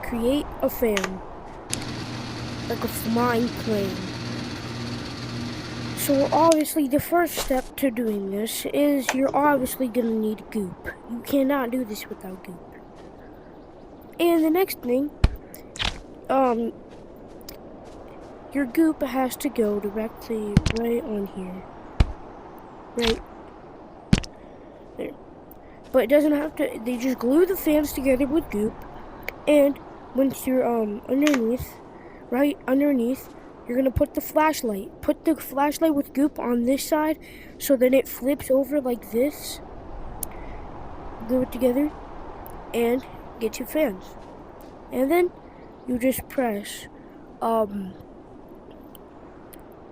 create a fan, like a flying plane. So obviously the first step to doing this is you're obviously gonna need goop. You cannot do this without goop. And the next thing, your goop has to go directly right on here. Right there. But it doesn't have to, they just glue the fans together with goop, and once you're underneath, right underneath, you're gonna put the flashlight. Put the flashlight with goop on this side, so then it flips over like this. Glue it together, and get your fans. And then you just press, and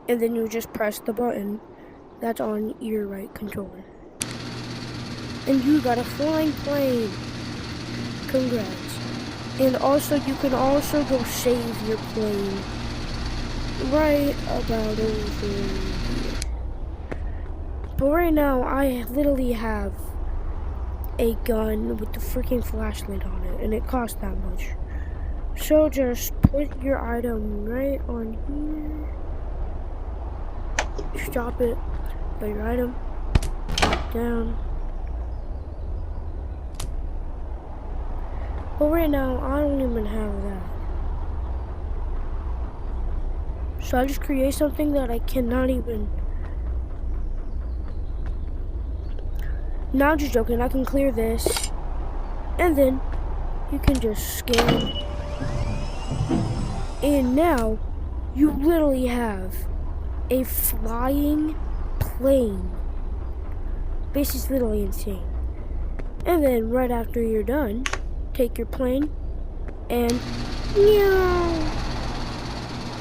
then you just press the button that's on your right controller. And you got a flying plane. Congrats. And also, you can also go save your plane right about over here. But right now, I literally have a gun with the freaking flashlight on it, and it costs that much. So just put your item right on here. Just drop it by your item. Drop down. But right now, I don't even have that. So I just create something that I cannot even... Now just joking, I can clear this. And then, you can just scan. And now, you literally have a flying plane. This is literally insane. And then, right after you're done, take your plane and meow,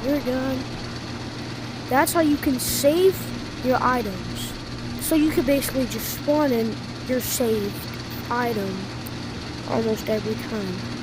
you're done. That's how you can save your items. So you can basically just spawn in your saved item almost every time.